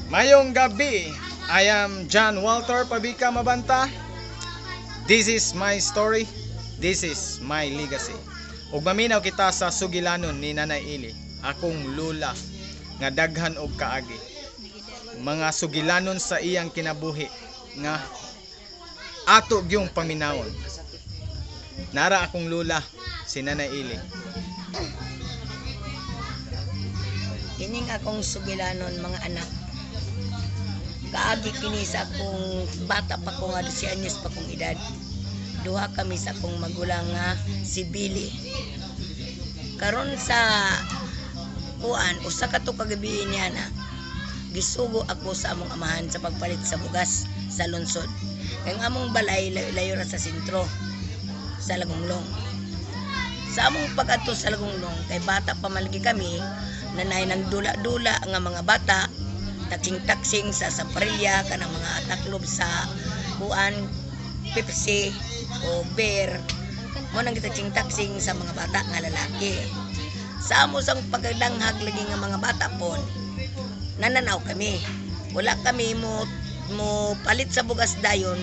Mayong gabi, I am John Walter Pabika Mabanta. This is my story, this is my legacy. Ug maminaw kita sa sugilanon ni Nanay Ili, akong lula nga daghan og kaagi. Mga sugilanon sa iyang kinabuhi nga ato gyung paminawon. Nara akong lula, si Nanay Ili. Kining akong sugilanon mga anak. Kaagi kini sa akong bata pa ko nga 12 anyos pa kong edad. Duha kami sa akong magulang nga si Billy. Karon sa kuan usa ka to kagabi niya na gisugo ako sa among amahan sa pagpalit sa bugas sa lungsod. Kay ang among balay layo ra sa sentro sa Lagunglong. Sa among pag-adto sa Lagunglong kay bata pa malagi kami, nanay ng dula-dula nga mga bata taksing-taksing sa samparilya kanang mga taklob sa kuan Pepsi o beer mo nang taksing-taksing sa mga bata nga lalaki. Sa amo sang pagdanghag lagi nga mga bata pon nananaw kami, wala kami mo palit sa bugas dayon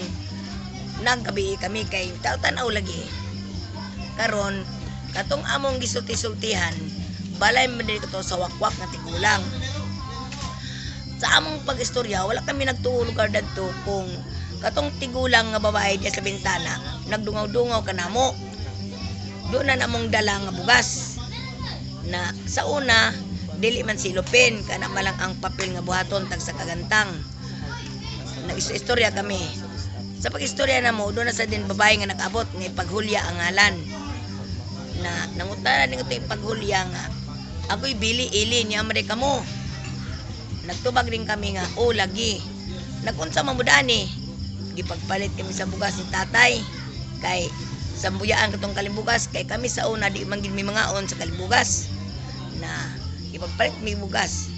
naggabi kami kay tanaw lagi. Karon katong among gisulti-sultihan balay man dito to sa wakwak nga tigulang. Sa among pag-istorya wala kami nagtuo lugar dadto kung katong tigulang nga babae diya sa bintana nagdungaw-dungaw kanamo. Doon na namong dala nga bugas na sa una dili man silupin kana malang ang papel nga buhaton tag sa kagantang. Nag-istorya kami. Sa pag-istorya namo doon na sa din babae nga nag-abot nga ipaghulya ang ngalan. Na nangutana ning ito ipaghulya nga ako'y Billy Ili niya Amerika mo. Nagtubag din kami nga, lagi. Nagunsa mamudani. Gipagpalit kami sa bugas ni tatay. Kay sambuyaan katong kalibugas. Kay kami sa una di man gid may mangaon sa kalibugas. Na gipagpalit mi bugas.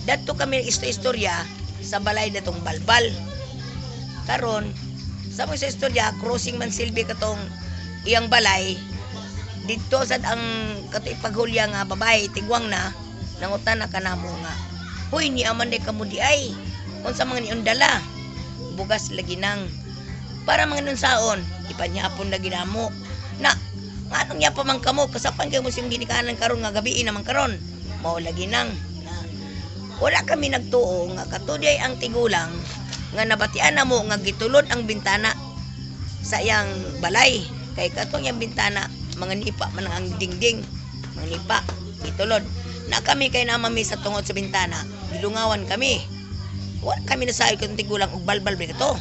Dadto kami istorya sa balay datong balbal. Karon sa mga sa istorya crossing man silbi katong iyang balay. Dito sad ang katipaghulya nga babae tigwang na nangutan na kanamo nga. Hoy ni aman day kamo di ay. Unsa mga niyon dala? Bugas lagi nang para mga nun saon ipanyapon lagi namo. Na nganong nya pa man kamo kasapan kay mo sing ginikanan karon nga gabi naman karon. Mao lagi nang. Na, wala kami nagtuo nga katuday ang tigulang nga nabatian namo nga gitulod ang bintana sa iyang balay. Kay katong yang bintana mga nipa man ang dingding. Mga nipa gitulod. Na kami kay namami sa tungod sa bintana, gilungawan kami. Wala kami nasayo kung tigulang og balbal ba ito.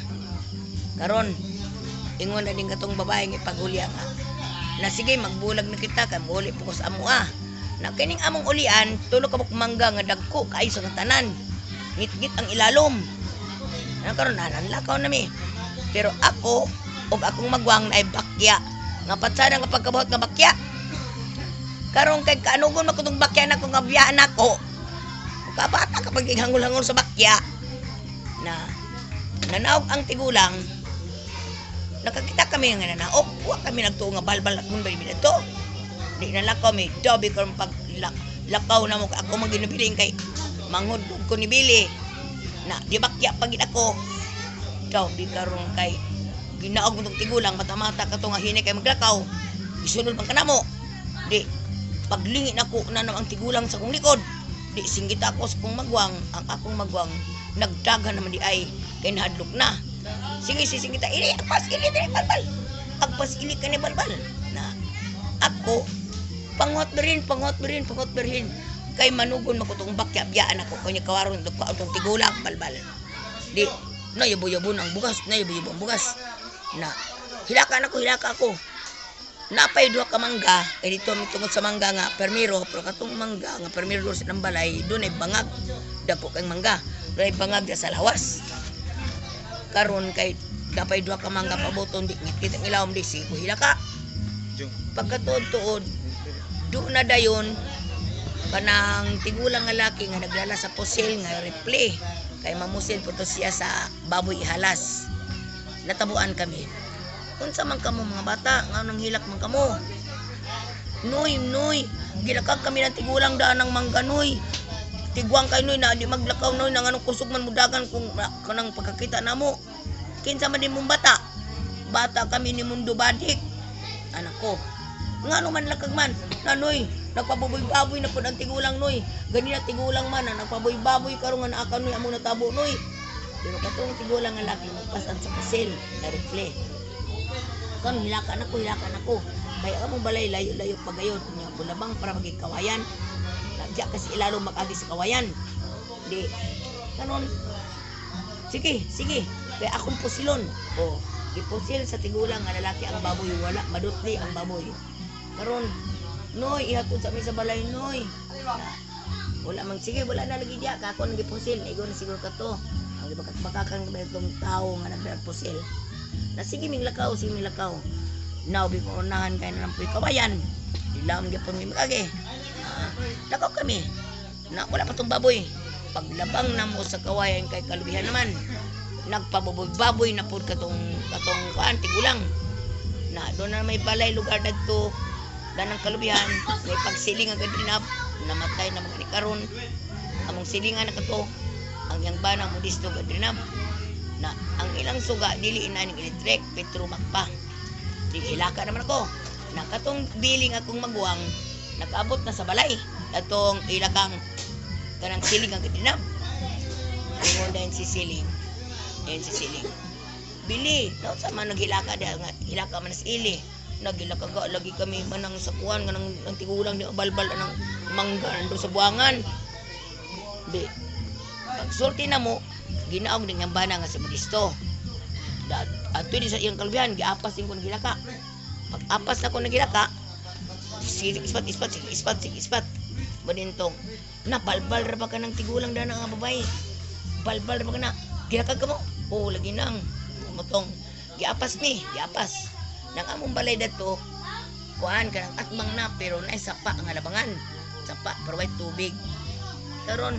Karon, ingon na din katong babae nga paghulya nga. Na sige, magbulag na kita, kay muli po ko sa amo Na kining among ulian, tulo ka mangga nga dagko, kaay sa tanan. Ngit-ngit ang ilalom. Na karon, nanlakaw nami. Pero ako, og akong magwang na ay bakya. Nga patsada nga pagkabuhat nga bakya. Karong kay kaanugon ako itong bakya na kung ngabiyaan ako. Kabata kapag hangul-hangul sa bakya. Na nanaog ang tigulang. Nakakita kami nga nanaog. Huwag kami nagtuo nga balbal at munbay na ito. Di nalakaw may dobi ko pag lakaw na mo ako maginibiling kay manghudog ko ni Billy. Na di bakya pagin ako. Dobi karong kay ginaog mo itong tigulang mata-mata ka ito nga hini kay maglakaw. Isunod pang kanamo. Di paglingin ako na ang tigulang sa kong likod. Di singgit ako sa kong magwang. Ang akong magwang nagdagan naman di ay kay nahadlok na. Sige singgita ini agpas ili diri balbal. Agpas ili ka ni balbal. Na ako pangot berin kay manugon makutong bakya biyaan ako kanya kawaron dugpa ang tigulang balbal. Di nayabo-yabo ang bugas, nayabo-yabo ang bugas. Na hilaka ako. Napay duha ka mangga kay dito mi tungod sa mangga nga permiro pero katong mangga nga permiro sa nang balay doon ay bangag dapo kay mangga doon ay bangag sa lawas. Karon kay napay duha ka mangga pabuton di kita ilawom di si hila ka pagkatuod-tuod do na dayon kanang tigulang nga laki nga naglala sa pusil nga replay kay mamusil po to siya sa baboy ihalas. Natabuan kami. Unsa man kamo mga bata nga nang hilak man kamo. Noy, gilakag kami ng tigulang daan ng mangga noy. tigwang kay noy na di maglakaw noy nang anong kusog man mudagan kung kanang pagkakita namo. Kinsa man din mong bata. Bata kami ni Mundo Badik. Anak ko. Ngano man lakag man. Nanoy, nagpababoy-baboy na pud ang tigulang noy. Ganina tigulang man nagpaboy-baboy karon nga naa noy amo natabo noy. Pero katong tigulang nga laki magpasan sa pasil directly. Kan hilakan ako. Kaya amo balay layo-layo pagayon nya bulabang para magikawayan. Nadya kasi ilalo mag-agi sa kawayan. Di kanon. Sige. Kaya akong pusilon. O, ipusil sa tigulang nga lalaki ang baboy wala madutli ang baboy. Karon, noy ihatod sa mi sa balay noy. Wala man sige wala na lagi diya ka ako nang gipusil igo na siguro ka to. Ang bakakang itong tao nga nagpusil. Na sige ming lakaw. Now before unahan kay na puy kawayan. Dilam gyapon mi magagi. Lakaw kami. Na wala pa tong baboy. Paglabang namo sa kawayan kay kalubihan naman. Nagpababoy-baboy na pud katong kuan tigulang. Na doon na may balay lugar dagto. Danang kalubihan may pagsiling agad dinap namatay na magani karon. Among silingan na kato ang yang bana mo disto agad dinap. Na ang ilang suga dili ina ning electric petromac pa. Di hilaka naman ako. Nakatong biling akong maguwang nakaabot na sa balay. Atong ilakang kanang siling ang gadinam. Ingon din si siling. Ayan si siling. Bili, daw sa man naghilaka da nga hilaka man sa ili. Naghilaka ga lagi kami manang sa kuan nga nang tigulang ni balbal nang mangga nando sa buangan. Di. Pagsulti na mo, ginaog ning bana nga si Modisto. Ato di sa iyang kalbihan, giapas din ko naghilaka. Pag apas na ko naghilaka, ispat. Manintong, balbal ra ba ka ng tigulang dana nga babae? Balbal ra ba ka na? Gihakag ka mo? Oo, lagi nang. Mutong, giapas. Nang among balay dato, kuhaan ka ng atmang na, pero naisapa ang alabangan. Sapa, pero may tubig. Karon,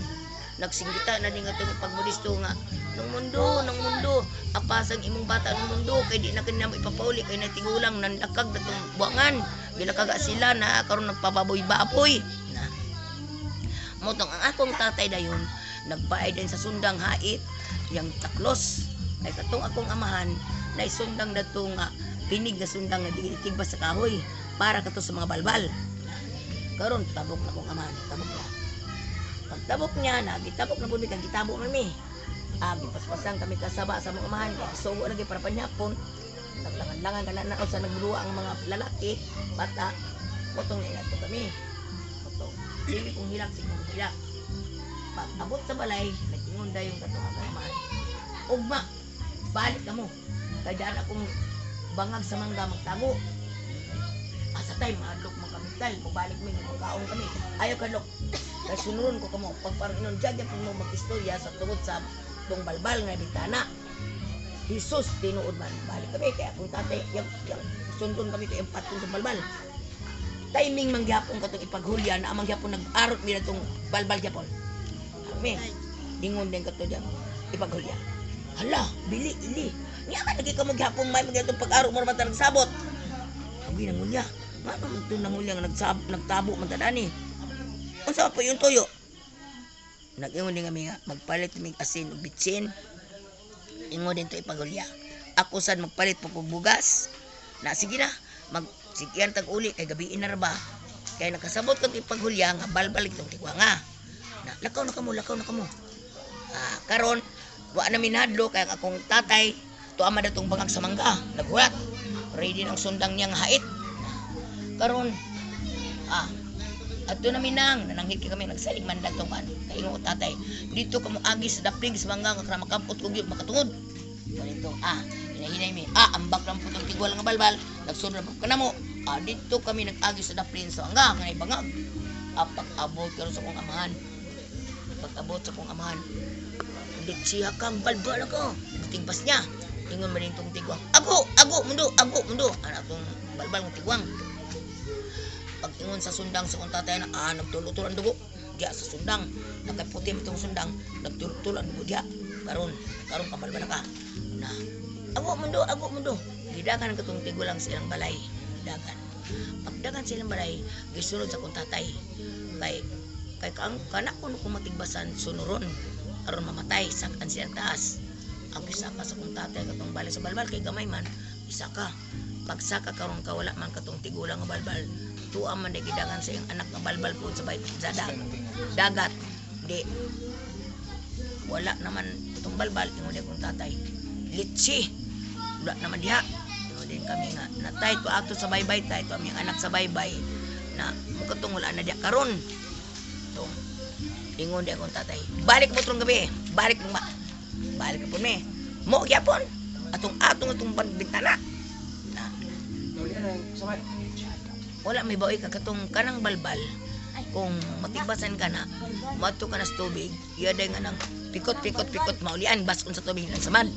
nagsinggita na din nga itong pagmodisto nga, nung mundo, apasang imong bata nung mundo, kay di na kanina mo ipapauli, kay natigulang, nandakag na itong buwangan. Ginakaga sila na, karon nagpababoy-baboy. Na, mutong, ang akong tatay dayon, nagbaay din sa sundang hait, yang taklos. Ay katong akong amahan, na sundang na ito nga, pinig na sundang nga tigbas sa kahoy, para kato sa mga balbal. Karon, tabok na akong amahan, tabok na. Pagtabok niya, nagitabok na po kang gitabok na mi. Gipaspasan kami kasaba sa mga umahan, kaya lagi para panyapon. Naglangan-langan ka na sa nagluwa ang mga lalaki, bata, potong na ito kami. Potong, sige kong hilak. Pag abot sa balay, nag-ingunda yung katong akong umahan. Ugma, balik ka mo. Kaya daan akong bangag sa mangga magtago. Asa tayo, madlok magkamitay, pabalik mo yung magkaon kami. Ayaw ka, lok. Kaya sunuron ko kamo, pag parang inunjagyan po mo mag-istorya sa tungod sa tong balbal nga bintana. Jesus, tinuod man. Balik kami, kaya kung tatay, yung sundon kami ito yung patong sa balbal. Timing mangyapon ka itong ipaghulya na amang yapon nag-arot nila itong balbal yapon. Kami, dingon din ka ito dyan, ipaghulya. Hala, bili. Nga man, lagi ka maghapon may itong pag-arot mo naman talagang sabot. Sabi ng hulya, nga naman ito ng hulya nga nagtabo man tadani. Unsa po yung toyo? Nag-ingon din kami nga, magpalit kami asin o bitsin. Ingon din to ipaghulya. Ako sad magpalit po kong bugas. Na sige na, magsikian tag uli kay gabiin na ba. Kaya nakasabot ko ipaghulya nga balbalik tong tikwa nga. Na lakaw na kamo. Karon, wa na minadlo kay akong tatay tuama datong bangag sa mangga. Naghulat. Ready ang sundang niya nga hait. Karon, at doon namin nananghit kami nagsaling mandag tong kan. Kaingon ko tatay, dito kamo agi sa dapling sa mangga nga makampot ko gyud makatungod. Ganito, hinahinay mi. Ambak lang putong tigwal nga balbal. Nagsunod pa kanamo. Dito kami nag-agi sa dapling sa mangga nga bangag. Pag-abot karon sa kong amahan. Dik siya kang balbal ako. Tigbas niya. Ingon man tong tigwang. Ago mundo. Ana tong balbal ng tigwang. Pag-ingon sa sundang sa kong tatay na nagtulo-tulo ang dugo diya sa sundang, nagkaputi itong sundang, nagtulo-tulo ang dugo diya. Karon kabalba na ka na ago mundo gidagan ang katong tigulang sa ilang balay. Pagdagan sa ilang balay gisunod sa kong tatay kay kay kana ko kung matigbasan sunuron aron mamatay sakan siya taas. Ang isa ka sa kong tatay katong bali sa balbal kay gamay man isa ka pagsaka karon ka wala man katong tigulang nga balbal tuwa man di gidagan sa iyang anak nga balbal po sa dagat di wala naman itong balbal ingon di kong tatay litsi wala naman diha ingon din kami nga natay to ato sa baybay tay to aming anak sa baybay na mukatong wala na diha karon tong ingon di akong tatay balik mo trong gabi balik mo balik po me mo gyapon atong pagbintana na wala may baoy ka katong kanang balbal kung matigbasan ka na mato ka na sa tubig yaday nga nang pikot maulian baskon sa tubig ng samad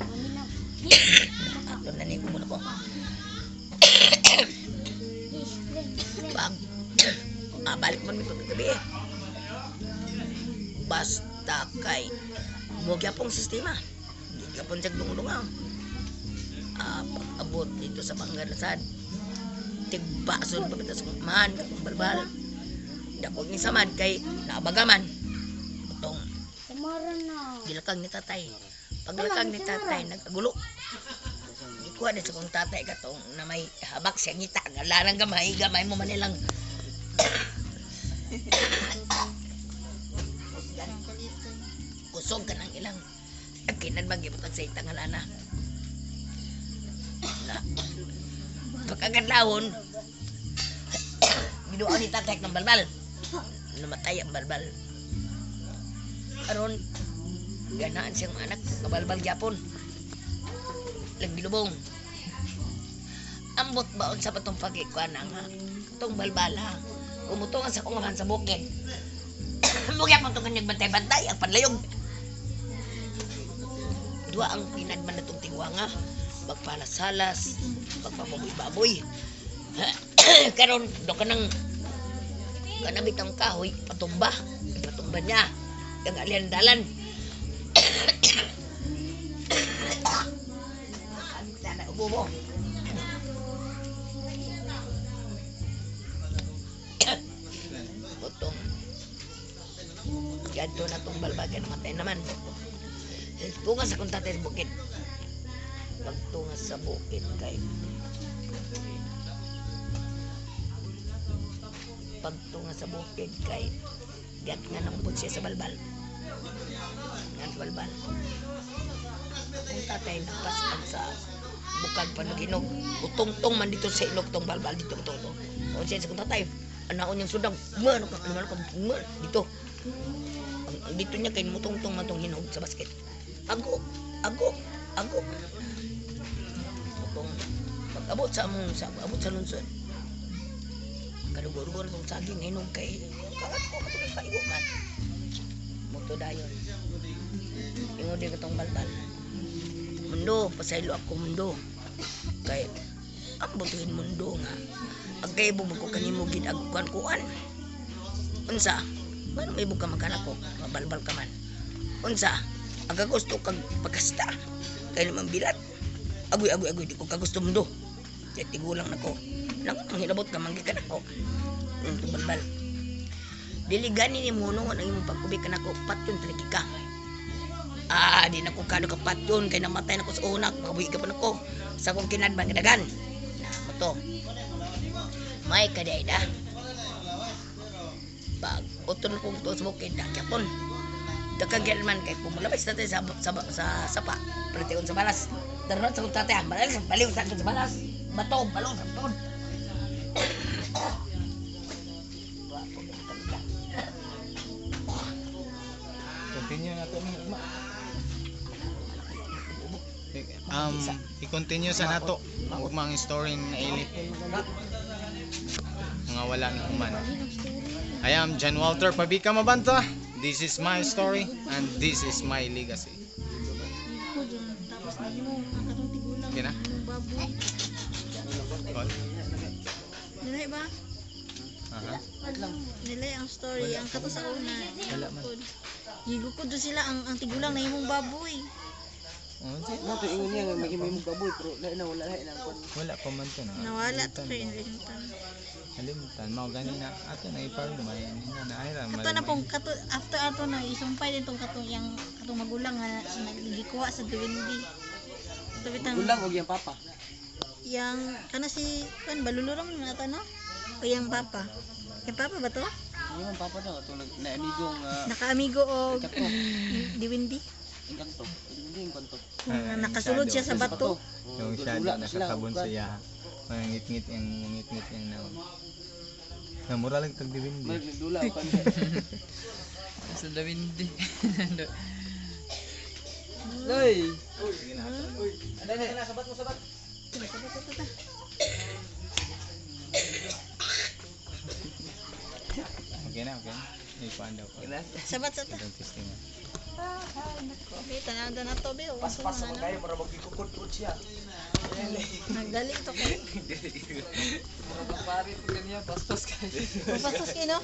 ato na ni muna ko pag balik mo mi gabi basta kay mo gyapong sistema gyapon sa dungdungaw pag-abot dito sa Pangalasan tigbason pabitas kong man katong balbal dakog ni samad kay naabagaman itong gilakag ni tatay paglakag ni tatay nagkagulo ikuha din sa kong tatay katong na may habak siya ngita nga larang gamay mo manilang usog ka ng ilang kinad magibutag sa itang alana na pagkagadlawon giduan ni tatay ng balbal namatay ang balbal karon ganaan siyang anak kabalbal gyapon lagilubong ambot baon sa patong pagikuan nga tong balbala umutungan sa kungahan sa bukid mugya mo itong kanyang bantay-bantay ang panlayog dua ang pinadman na itong tingwanga magpalasalas magpababoy-baboy karon do ka nang kanabit ang kahoy patumba niya ang alian-dalan sana ubo mo utong ganto na itong balbagan matay naman tunga sa kong tatay sa bukid pagtunga sa bukid kay gat nga nambot siya sa balbal nga sa balbal kung tatay nagpaskan sa bukag panuginog utong-tong man dito sa ilog tong balbal dito o siya sa kong tatay anaon yung sudang dito dito niya kay mutong-tong man tong hinog sa basket ago pag-abot sa lungsod kadugo-dugo na itong saging hinog kay kakat ko matulog sa iwo man muto dayon ingon din itong balbal mundo pasaylo ako mundo kay ang butuhin mundo nga ang kaibo mo ko kanimo ginagkuan unsa man may buka magkanak ko mabalbal ka man unsa ang kagusto kag pagkasta kay naman bilat agoy di ko kagusto mundo kaya tigulang nako lang ang hilabot ka manggikan ako itong balbal dili gani ni muno nga nang imong pagkubik ka nako patyon taliki ka di na ko kado ka patyon kay namatay nako sa unak makabuhi ka pa nako sa kong kinadban kadagan na moto may kaday da pag uton kong to sa bukid dakyapon dakagyan man kay pumulabay sa tatay sa sapa palitigon sa balas daron sa kong tatay baliw sa balas bato balong sa tod continue na to i-continue sa nato ug mga story na ili mga wala na human. I am John Walter Pabika Mabanta. This is my story and this is my legacy. Okay na? Nilay ba? Nilay ang story, ang kato sa una. Gigukod doon sila ang tigulang na imong baboy. Oh, Mo to ingon niya nga may mugaboy pero lain na wala lain ang kon. wala pa man to na. Nawala to kay inventan. Kalimutan mao gani na ato na iparm may na ay ra Kato na pong kato after ato na isumpay din tong kato yang atong magulang nga nagikuha sa Duwindi. Ito bitang Gulang og yang papa. yang kana si kan baluluram na ata no? O yang papa. Yang papa ba to? Yung papa daw to na amigo nga Naka-amigo og kato. Diwindi. Inkanto. Hindi inkanto. Nga nakasulod siya sa bato. yung shadow nakakabon siya. Mangit-ngit yung na. Na mura lang tag diwindi. Dula kan. Sa Davindi. Loy. Okay na, okay. Ikuan daw ko. Sabat sa ta. Itong testing. Be tanan na to be. Pas na kayo para magkikukod siya. Nagdali to kay. Pare, pag ganyan, pastos kayo. Pastos kay no?